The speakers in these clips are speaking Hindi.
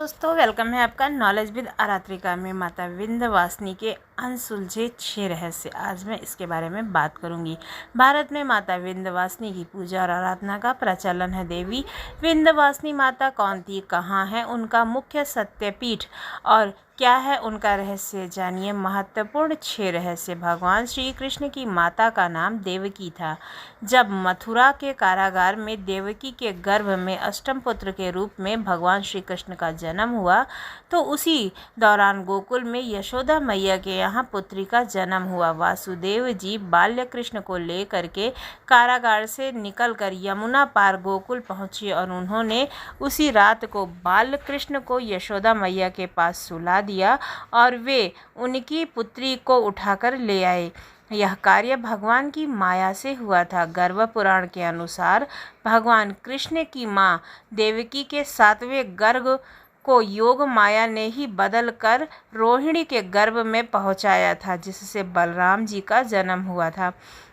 दोस्तों वेलकम है आपका नॉलेज विद आरात्रिका में माता विंध्यवासिनी के अनसुलझे 6 रहस्य। आज मैं इसके बारे में बात करूंगी। भारत में माता विंध्यवासिनी की पूजा और आराधना का प्रचलन है। देवी विंध्यवासिनी माता कौन थी, कहाँ है उनका मुख्य सत्यपीठ और क्या है उनका रहस्य, जानिए महत्वपूर्ण 6 रहस्य। भगवान श्री कृष्ण की माता का नाम देवकी था। जब मथुरा के कारागार में देवकी के गर्भ में अष्टम पुत्र के रूप में भगवान श्री कृष्ण का जन्म हुआ तो उसी दौरान गोकुल में यशोदा मैया के यहाँ पुत्री का जन्म हुआ। वासुदेव जी बाल्य कृष्ण को लेकर के कारागार से निकलकर यमुना पार गोकुल पहुँचे और उन्होंने उसी रात को बाल कृष्ण को यशोदा मैया के पास सुला दिया और वे उनकी पुत्री को उठाकर ले आए। यह कार्य भगवान की माया से हुआ था। गर्भ पुराण के अनुसार भगवान कृष्ण की माँ देवकी के 7वें गर्भ को योग माया ने ही बदल कर रोहिणी के गर्भ में पहुंचाया था, जिससे बलराम जी का जन्म हुआ था।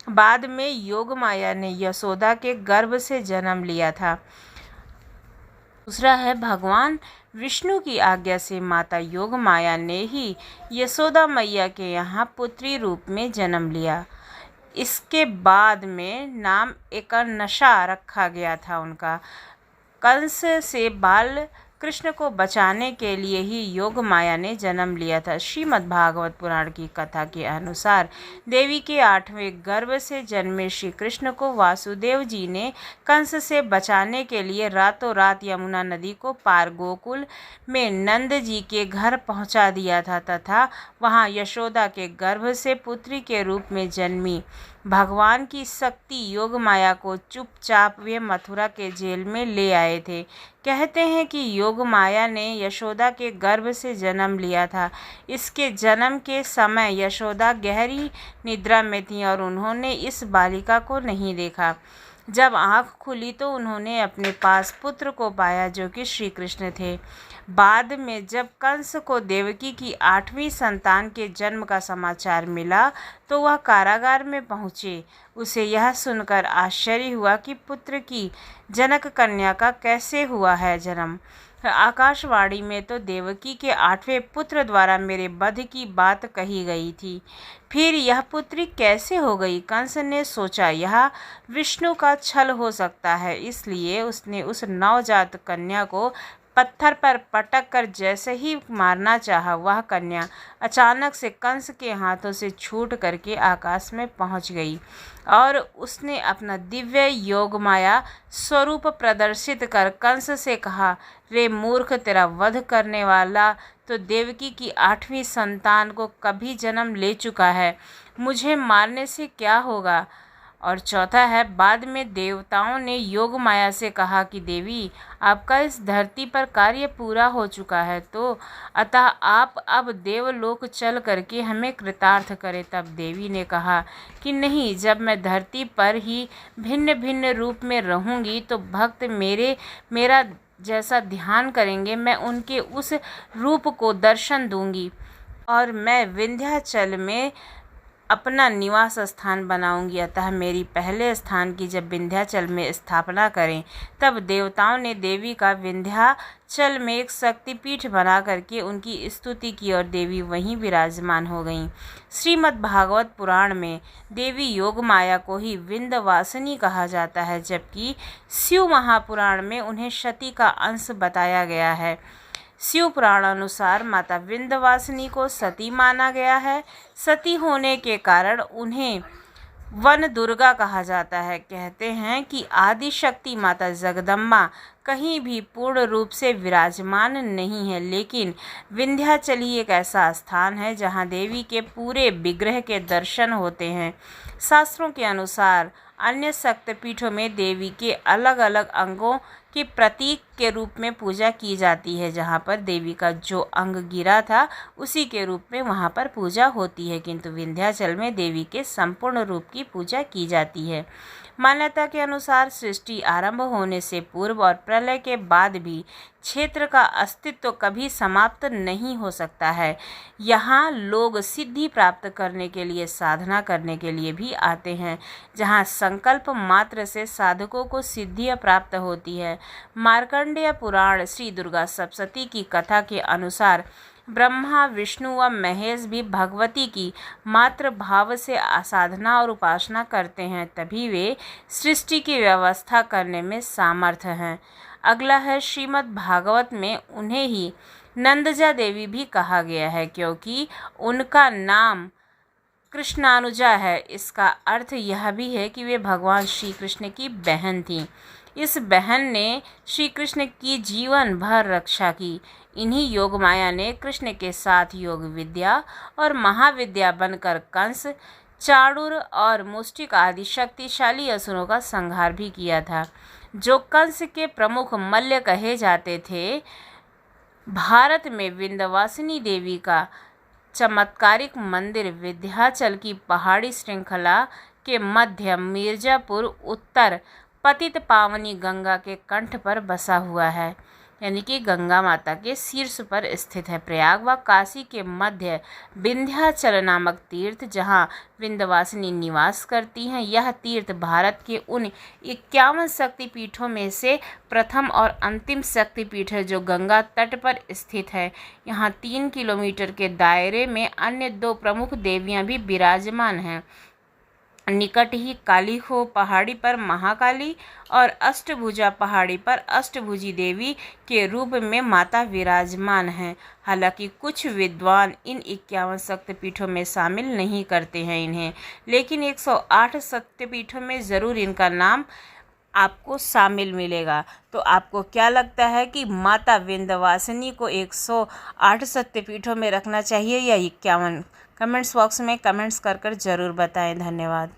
बाद में योग माया ने यशोदा के गर्भ से जन्म लिया था। दूसरा है, भगवान विष्णु की आज्ञा से माता योग माया ने ही यशोदा मैया के यहाँ पुत्री रूप में जन्म लिया। इसके बाद में नाम एकनशा रखा गया था उनका। कंस से बाल कृष्ण को बचाने के लिए ही योग माया ने जन्म लिया था। श्रीमद् भागवत पुराण की कथा के अनुसार देवी के 8वें गर्भ से जन्मे श्री कृष्ण को वासुदेव जी ने कंस से बचाने के लिए रातों रात यमुना नदी को पार गोकुल में नंद जी के घर पहुंचा दिया था तथा वहां यशोदा के गर्भ से पुत्री के रूप में जन्मी। भगवान की शक्ति योग माया को चुपचाप वे मथुरा के जेल में ले आए थे। कहते हैं कि योग माया ने यशोदा के गर्भ से जन्म लिया था। इसके जन्म के समय यशोदा गहरी निद्रा में थी और उन्होंने इस बालिका को नहीं देखा। जब आँख खुली तो उन्होंने अपने पास पुत्र को पाया जो कि श्री कृष्ण थे। बाद में जब कंस को देवकी की 8वीं संतान के जन्म का समाचार मिला तो वह कारागार में पहुँचे। उसे यह सुनकर आश्चर्य हुआ कि पुत्र की जनक कन्या का कैसे हुआ है जन्म। आकाशवाणी में तो देवकी के 8वें पुत्र द्वारा मेरे वध की बात कही गई थी, फिर यह पुत्री कैसे हो गई। कंस ने सोचा यह विष्णु का छल हो सकता है, इसलिए उसने उस नवजात कन्या को पत्थर पर पटक कर जैसे ही मारना चाहा, वह कन्या अचानक से कंस के हाथों से छूट करके आकाश में पहुंच गई और उसने अपना दिव्य योग माया स्वरूप प्रदर्शित कर कंस से कहा, रे मूर्ख, तेरा वध करने वाला तो देवकी की 8वीं संतान को कभी जन्म ले चुका है, मुझे मारने से क्या होगा। और चौथा है, बाद में देवताओं ने योग माया से कहा कि देवी, आपका इस धरती पर कार्य पूरा हो चुका है, तो अतः आप अब देवलोक चल करके हमें कृतार्थ करें। तब देवी ने कहा कि नहीं, जब मैं धरती पर ही भिन्न भिन्न रूप में रहूंगी तो भक्त मेरा जैसा ध्यान करेंगे, मैं उनके उस रूप को दर्शन दूंगी और मैं विंध्याचल में अपना निवास स्थान बनाऊंगी। अतः मेरी पहले स्थान की जब विंध्याचल में स्थापना करें। तब देवताओं ने देवी का विंध्याचल में एक शक्तिपीठ बना करके उनकी स्तुति की और देवी वहीं विराजमान हो गईं। श्रीमद् भागवत पुराण में देवी योग माया को ही विंध्यवासिनी कहा जाता है, जबकि शिव महापुराण में उन्हें सती का अंश बताया गया है। शिव पुराण अनुसार माता विंध्यवासिनी को सती माना गया है। सती होने के कारण उन्हें वन दुर्गा कहा जाता है। कहते हैं कि आदि शक्ति माता जगदम्बा कहीं भी पूर्ण रूप से विराजमान नहीं है, लेकिन विंध्याचल ही एक ऐसा स्थान है जहां देवी के पूरे विग्रह के दर्शन होते हैं। शास्त्रों के अनुसार अन्य शक्तिपीठों में देवी के अलग अलग अंगों के प्रतीक के रूप में पूजा की जाती है। जहाँ पर देवी का जो अंग गिरा था उसी के रूप में वहाँ पर पूजा होती है, किंतु विंध्याचल में देवी के संपूर्ण रूप की पूजा की जाती है। मान्यता के अनुसार सृष्टि आरंभ होने से पूर्व और प्रलय के बाद भी क्षेत्र का अस्तित्व कभी समाप्त नहीं हो सकता है। यहाँ लोग सिद्धि प्राप्त करने के लिए, साधना करने के लिए भी आते हैं, जहाँ संकल्प मात्र से साधकों को सिद्धियाँ प्राप्त होती है। मार्कंडेय पुराण श्री दुर्गा सप्तशती की कथा के अनुसार ब्रह्मा, विष्णु व महेश भी भगवती की मात्र भाव से साधना और उपासना करते हैं, तभी वे सृष्टि की व्यवस्था करने में सामर्थ हैं। अगला है श्रीमद् भागवत में उन्हें ही नंदजा देवी भी कहा गया है, क्योंकि उनका नाम कृष्णानुजा है। इसका अर्थ यह भी है कि वे भगवान श्री कृष्ण की बहन थीं। इस बहन ने श्री कृष्ण की जीवन भर रक्षा की। इन्हीं योग माया ने कृष्ण के साथ योग विद्या और महाविद्या बनकर कंस, चाणूर और मुष्टिक आदि शक्तिशाली असुरों का संहार भी किया था, जो कंस के प्रमुख मल्ल कहे जाते थे। भारत में विंध्यवासिनी देवी का चमत्कारिक मंदिर विंध्याचल की पहाड़ी श्रृंखला के मध्य मिर्जापुर उत्तर पतित पावनी गंगा के कंठ पर बसा हुआ है, यानी कि गंगा माता के शीर्ष पर स्थित है। प्रयाग व काशी के मध्य विंध्याचल नामक तीर्थ, जहाँ विंध्यवासिनी निवास करती हैं, यह तीर्थ भारत के उन 51 शक्तिपीठों में से प्रथम और अंतिम शक्तिपीठ है, जो गंगा तट पर स्थित है। यहाँ 3 किलोमीटर के दायरे में अन्य 2 प्रमुख देवियाँ भी विराजमान हैं। निकट ही कालीखो पहाड़ी पर महाकाली और अष्टभुजा पहाड़ी पर अष्टभुजी देवी के रूप में माता विराजमान हैं। हालांकि कुछ विद्वान इन 51 शक्तिपीठों में शामिल नहीं करते हैं इन्हें, लेकिन 108 शक्तिपीठों में ज़रूर इनका नाम आपको शामिल मिलेगा। तो आपको क्या लगता है कि माता विंध्यवासिनी को 108 शक्तिपीठों में रखना चाहिए या 51? कमेंट्स बॉक्स में कमेंट्स कर ज़रूर बताएं। धन्यवाद।